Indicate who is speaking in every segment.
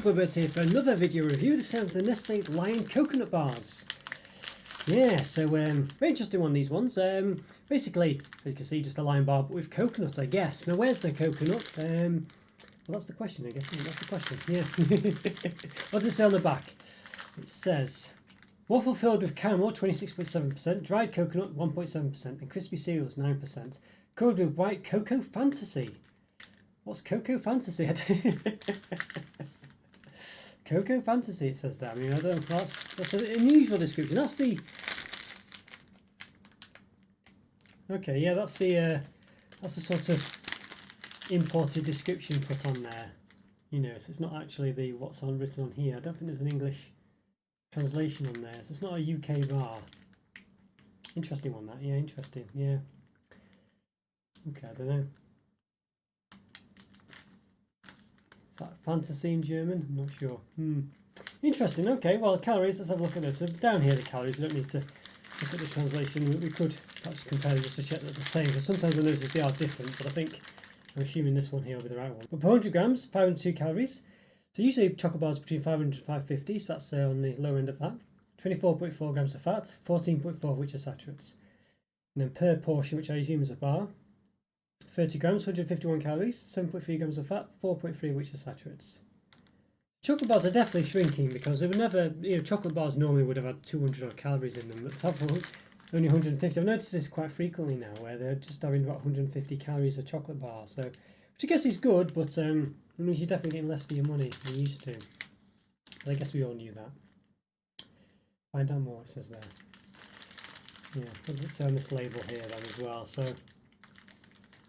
Speaker 1: Roberto here for another video review. This time of the Nestlé Lion Coconut Bars. Yeah, so very interesting one, these ones. Basically, as you can see, just a Lion bar, but with coconut, I guess. Now, where's the coconut? Well, that's the question, I guess. That's the question, yeah. What does it say on the back? It says, waffle filled with caramel, 26.7%, dried coconut, 1.7%, and crispy cereals, 9%. Covered with white cocoa fantasy. What's Cocoa Fantasy? Cocoa Fantasy, it says that. I mean, I don't know. That's an unusual description. That's the. Okay, yeah, that's the sort of imported description put on there. You know, so it's not actually the what's on written on here. I don't think there's an English translation on there, so it's not a UK bar. Interesting one, that. Yeah, interesting. Yeah. Okay, I don't know. Is that fantasy in German? I'm not sure. Interesting. Okay, well, calories, let's have a look at this. So down here, the calories, we don't need to look at the translation. We could perhaps compare them just to check that they're the same, because sometimes I notice they are different, but I'm assuming this one here will be the right one. But per 100 grams, 502 calories. So usually chocolate bars between 500 and 550, so that's on the lower end of that. 24.4 grams of fat, 14.4 of which are saturates. And then per portion, which I assume is a bar, 30 grams, 151 calories, 7.3 grams of fat, 4.3 of which are saturates. Chocolate bars are definitely shrinking because they were never, chocolate bars normally would have had 200 odd calories in them, but have only 150. I've noticed this quite frequently now, where they're just having about 150 calories a chocolate bar, so which I guess is good, but it means you're definitely getting less for your money than you used to. But I guess we all knew that. Find out more, it says there. Yeah, what does it say on this label here then as well? So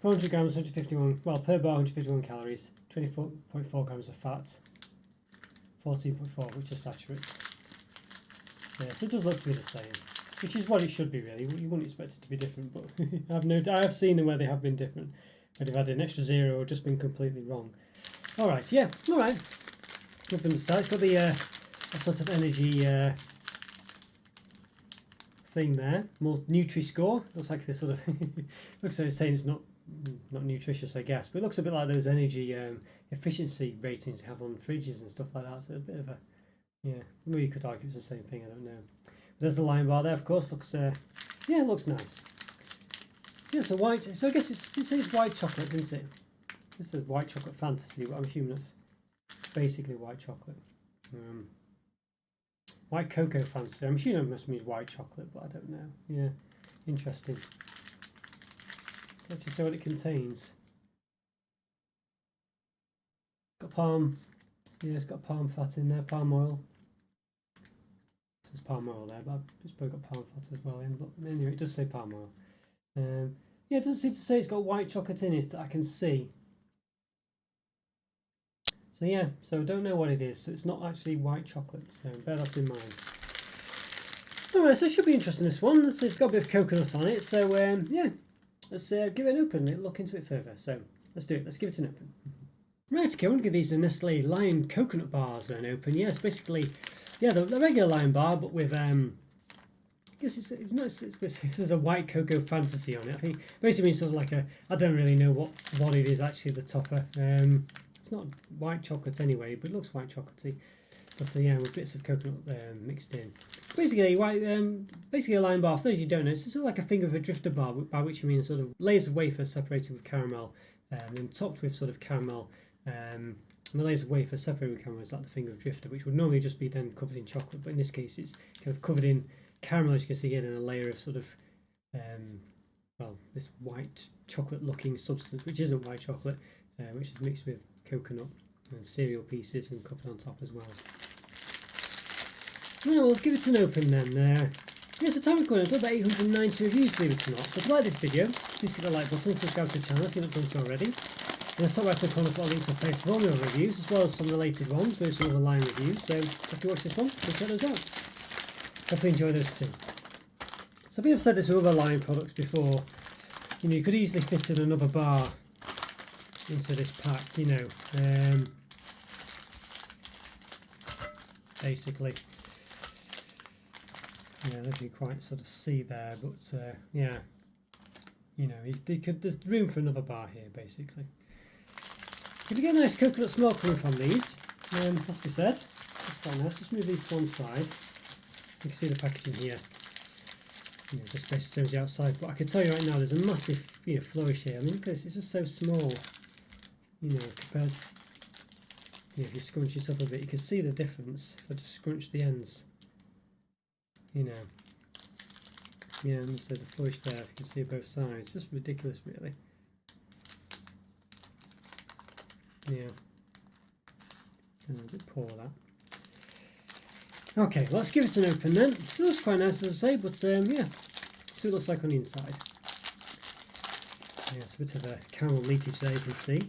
Speaker 1: 400 grams, 151, well, per bar, 151 calories, 24.4 grams of fat, 14.4, which are saturates. Yeah, so it does look to be the same, which is what it should be, really. You wouldn't expect it to be different, but I have seen them where they have been different, where they've had an extra zero or just been completely wrong. Alright, yeah, alright. Nothing to start. It's got the a sort of energy thing there. More Nutri-Score. Looks like this sort of looks like it's saying it's not nutritious, I guess, but it looks a bit like those energy efficiency ratings you have on fridges and stuff like that. So a bit of a, yeah, maybe you could argue it's the same thing, I don't know. But there's the Lion bar there, of course. Looks yeah, it looks nice. Yeah, so white, so I guess it says white chocolate, doesn't it? This says white chocolate fantasy, but I'm assuming that's basically white chocolate. White cocoa fantasy, I'm assuming it must mean white chocolate, but I don't know. Yeah, interesting. Let's see what it contains. Got palm, yeah, it's got palm fat in there, palm oil. It says palm oil there, but it's probably got palm fat as well in. But anyway, it does say palm oil. Yeah, it doesn't seem to say it's got white chocolate in it that I can see. So yeah, so I don't know what it is. So it's not actually white chocolate. So bear that in mind. Alright, so it should be interesting, this one. It's got a bit of coconut on it. So yeah. Let's give it an open and look into it further. So let's do it. Let's give it an open. Right, okay, I want to give these Nestlé Lion Coconut Bars an open. Yes, basically, yeah, the regular Lion bar, but with I guess there's a white cocoa fantasy on it. I think basically means sort of like a, I don't really know what it is actually, the topper. It's not white chocolate anyway, but it looks white chocolatey. But yeah, with bits of coconut mixed in. Basically, basically a Lion bar, for those you don't know, it's sort of like a finger of a drifter bar, by which I mean sort of layers of wafer separated with caramel, and topped with sort of caramel. And the layers of wafer separated with caramel is like the finger of drifter, which would normally just be then covered in chocolate, but in this case it's kind of covered in caramel, as you can see here, and a layer of sort of, well, this white chocolate-looking substance, which isn't white chocolate, which is mixed with coconut and cereal pieces and covered on top as well. Well, we'll give it an open then. Yeah, so time recording, I've got about 890 reviews, believe it or not. So if you like this video, please click the like button, subscribe to the channel if you've not done so already. In the top right hand corner, I've got a link to a place for all my other reviews, as well as some related ones, maybe some other Lion reviews. So if you watch this one, go check those out. Hopefully enjoy those too. So I think I've said this with other Lion products before. You could easily fit in another bar into this pack, basically. Yeah, they can quite sort of see there, but yeah, there's room for another bar here, basically. If you get a nice coconut smell coming from these, Has to be said, that's quite nice. Just move these to one side. You can see the packaging here. You know, just basically same as the outside. But I can tell you right now, there's a massive, you know, flourish here. I mean, look at this; it's just so small. You know, compared. You know, if you scrunch it up a bit, you can see the difference. If I just scrunch the ends, you know. Yeah, and so the flourish there, if you can see both sides, just ridiculous, really. Yeah, a bit poor that. Okay, let's give it an open then. It looks quite nice, as I say, but yeah, see what it looks like on the inside. Yeah, it's a bit of a caramel leakage there, you can see.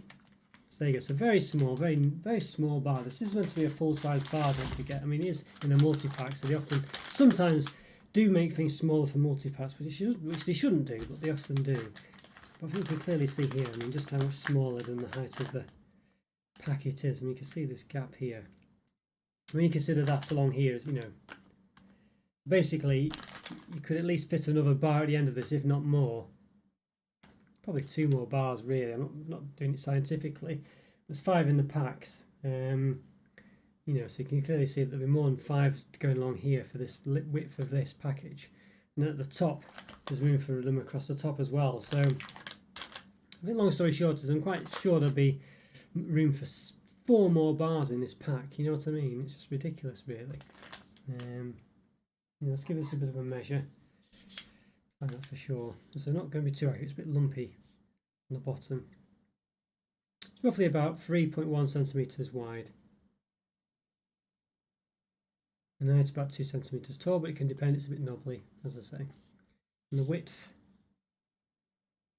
Speaker 1: So there you go. It's a very small, very small bar. This is meant to be a full-size bar, don't forget. I mean, it is in a multi-pack, so they often, sometimes do make things smaller for multi-packs, which they shouldn't do, but they often do. But I think you can clearly see here, I mean, just how much smaller than the height of the pack it is. I mean, you can see this gap here. When you consider that along here, you know, basically you could at least fit another bar at the end of this, if not more. Probably 2 more bars, really. I'm not doing it scientifically. There's 5 in the packs. You know, so you can clearly see that there'll be more than 5 going along here for this width of this package. And then at the top, there's room for them across the top as well. So, I think long story short is I'm quite sure there'll be room for 4 more bars in this pack. You know what I mean? It's just ridiculous, really. You know, let's give this a bit of a measure. Find out for sure. So not going to be too accurate. It's a bit lumpy on the bottom. It's roughly about 3.1 centimeters wide. And then it's about 2 centimeters tall, but it can depend, it's a bit knobbly, as I say. And the width,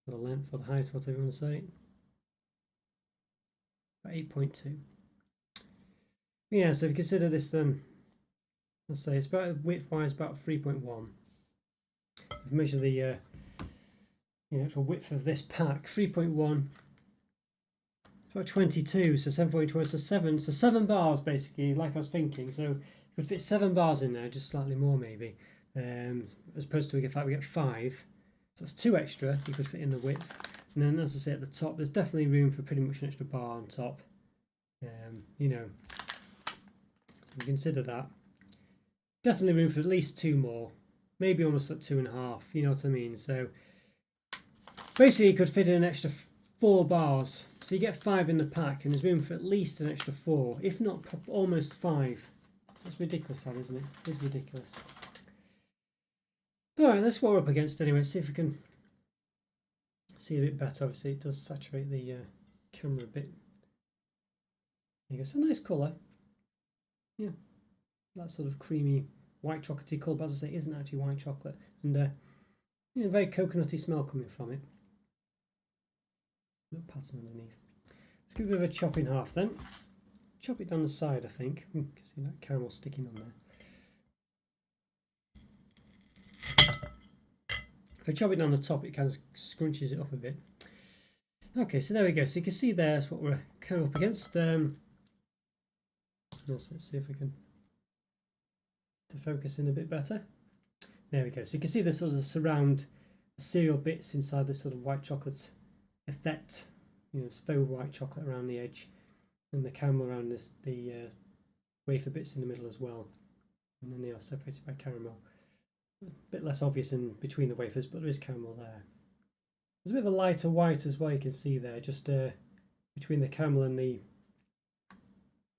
Speaker 1: or the length, or the height, whatever you want to say, about 8.2. Yeah, so if you consider this then, let's say it's about width-wise about 3.1. If you measure the actual width of this pack, 3.1, about 22, so 7.1, so 7 bars basically, like I was thinking. So you could fit 7 bars in there, just slightly more maybe, as opposed to if we get 5. So that's 2 extra you could fit in the width. And then, as I say, at the top, there's definitely room for pretty much an extra bar on top. You know, so consider that. Definitely room for at least 2 more, maybe almost at 2.5. You know what I mean? So basically, you could fit in an extra 4 bars. So you get 5 in the pack, and there's room for at least an extra 4, if not almost 5. That's ridiculous, that, isn't it? It's ridiculous. All right, that's what we're up against anyway. See if we can see a bit better. Obviously, it does saturate the camera a bit. There you go. It's a nice colour. Yeah, that sort of creamy white chocolatey colour, but as I say, it isn't actually white chocolate, and very coconutty smell coming from it. Little pattern underneath. Let's give it a bit of a chop in half then. Chop it down the side, I think. You can see that caramel sticking on there. If I chop it down the top, it kind of scrunches it up a bit. Okay, so there we go. So you can see there's what we're kind of up against. Let's see if we can focus in a bit better. There we go. So you can see the sort of surround cereal bits inside this sort of white chocolate effect. You know, it's faux white chocolate around the edge, and the caramel around the wafer bits in the middle as well. And then they are separated by caramel. A bit less obvious in between the wafers, but there is caramel there. There's a bit of a lighter white as well, you can see there, just between the caramel and the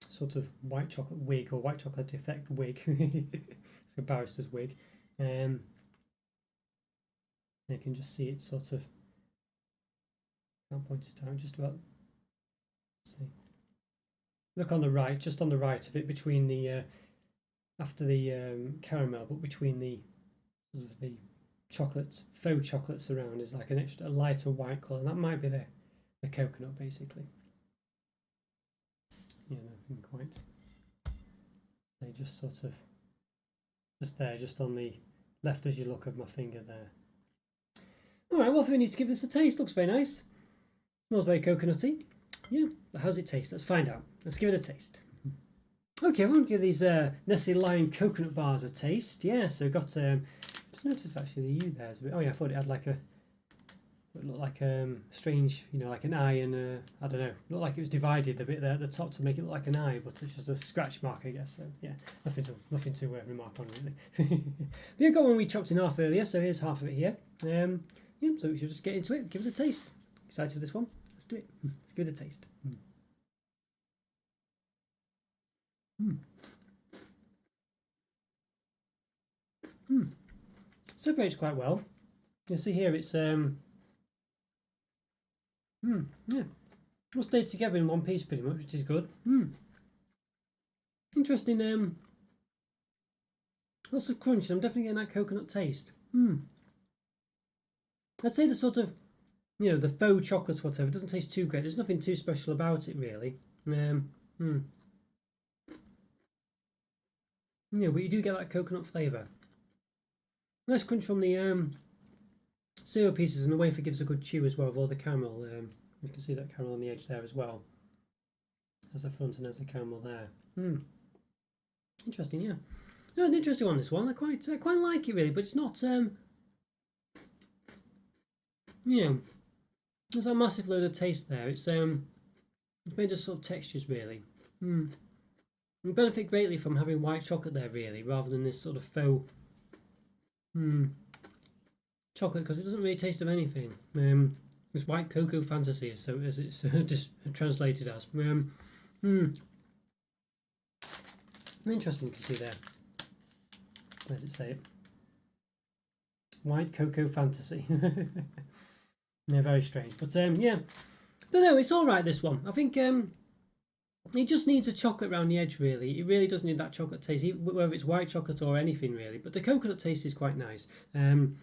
Speaker 1: sort of white chocolate wig, or white chocolate effect wig. It's a barrister's wig. You can just see it sort of, can't point it out, just about, let's see. Look on the right, just on the right of it, between the, after the caramel, but between the sort of the chocolates, faux chocolates around is like an extra, a lighter white colour, and that might be the coconut basically. Yeah, nothing quite. They just sort of, just there, just on the left as you look of my finger there. Alright, well, if we need to give this a taste, looks very nice. Smells very coconutty. Yeah, but how's it taste? Let's find out. Let's give it a taste. Okay, I'm going to give these Nestlé Lion coconut bars a taste. Yeah, so got, just noticed actually the U there's a bit, oh yeah, I thought it had like It looked like strange, you know, like an eye and I don't know, looked like it was divided a bit there at the top to make it look like an eye, but it's just a scratch mark, I guess. So yeah, nothing to remark on really. But yeah, got one we chopped in half earlier, so here's half of it here. Yeah, so we should just get into it, give it a taste. Excited for this one? Let's do it. Let's give it a taste. Separates quite well. You see here it's yeah, all stayed together in one piece pretty much, which is good. Interesting. Lots of crunch. I'm definitely getting that coconut taste. I'd say the sort of, you know, the faux chocolate, whatever, doesn't taste too great. There's nothing too special about it really. Yeah, but you do get that coconut flavour. Nice crunch from the cereal pieces, and the wafer gives a good chew as well with all the caramel. You can see that caramel on the edge there as well. As the front and as the caramel there. Interesting, yeah. No, an interesting one, this one. I quite like it really, but it's not you know, there's a massive load of taste there. It's made of sort of textures really. We benefit greatly from having white chocolate there really, rather than this sort of faux chocolate, because it doesn't really taste of anything. It's white cocoa fantasy, so as it's just translated as. Interesting to see there. Where does it say it? White cocoa fantasy. Yeah, very strange, but yeah, don't know. It's all right. This one, I think. It just needs a chocolate around the edge, really. It really does need that chocolate taste, whether it's white chocolate or anything, really. But the coconut taste is quite nice. And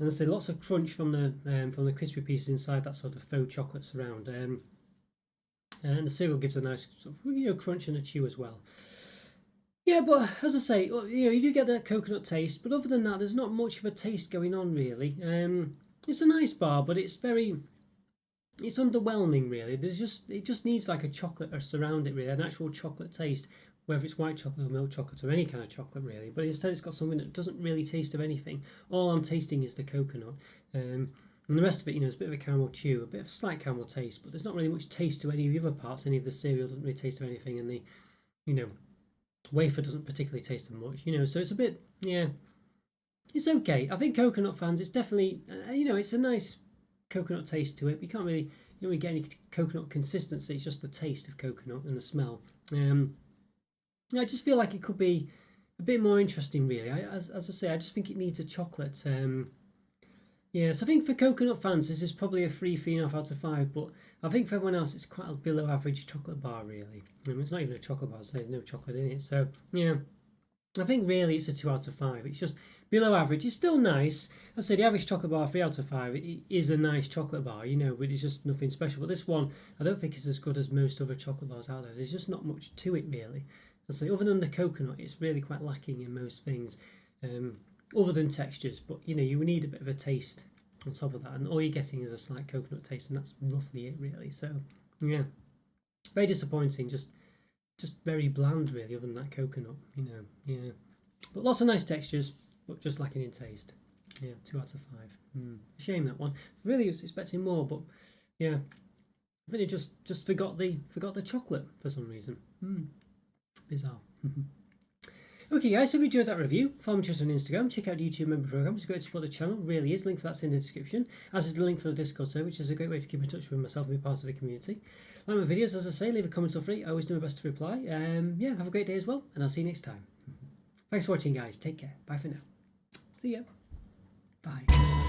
Speaker 1: I say lots of crunch from the crispy pieces inside that sort of faux chocolate surround. And the cereal gives a nice sort of, you know, crunch and a chew as well. Yeah, but as I say, you know, you do get that coconut taste, but other than that, there's not much of a taste going on, really. It's a nice bar, but it's underwhelming really. It just needs like a chocolate or surround it really, an actual chocolate taste, whether it's white chocolate or milk chocolate or any kind of chocolate really. But instead it's got something that doesn't really taste of anything. All I'm tasting is the coconut, and the rest of it, you know, is a bit of a caramel chew, a bit of a slight caramel taste, but there's not really much taste to any of the other parts. Any of the cereal doesn't really taste of anything, and the, you know, wafer doesn't particularly taste of much, you know. So it's a bit, yeah, it's okay. I think coconut fans, it's definitely, you know, it's a nice coconut taste to it, but you don't really get any coconut consistency. It's just the taste of coconut and the smell. I just feel like it could be a bit more interesting really. As I say, I just think it needs a chocolate. Yeah, so I think for coconut fans this is probably a 3.5 out of 5, but I think for everyone else it's quite a below average chocolate bar really. It's not even a chocolate bar, so there's no chocolate in it. So yeah, I think really it's a 2 out of 5. It's just below average. It's still nice. I say the average chocolate bar 3 out of 5. It is a nice chocolate bar, you know, but it's just nothing special. But this one, I don't think it's as good as most other chocolate bars out there. There's just not much to it really. I say other than the coconut, it's really quite lacking in most things, other than textures. But you know, you need a bit of a taste on top of that, and all you're getting is a slight coconut taste, and that's roughly it really. So yeah, very disappointing. Just very bland really, other than that coconut, you know. Yeah, but lots of nice textures, but just lacking in taste. Yeah, 2 out of 5. Shame that one. Really was expecting more, but yeah, I think it just forgot the chocolate for some reason. Bizarre. Okay guys, so if you enjoyed that review, follow me on Instagram, check out the YouTube member program. It's great to support the channel, really is. Link for that's in the description, as is the link for the Discord server, which is a great way to keep in touch with myself and be part of the community. Like my videos, as I say, leave a comment or free. I always do my best to reply. Yeah, have a great day as well, and I'll see you next time. Thanks for watching guys, take care, bye for now. See ya. Bye.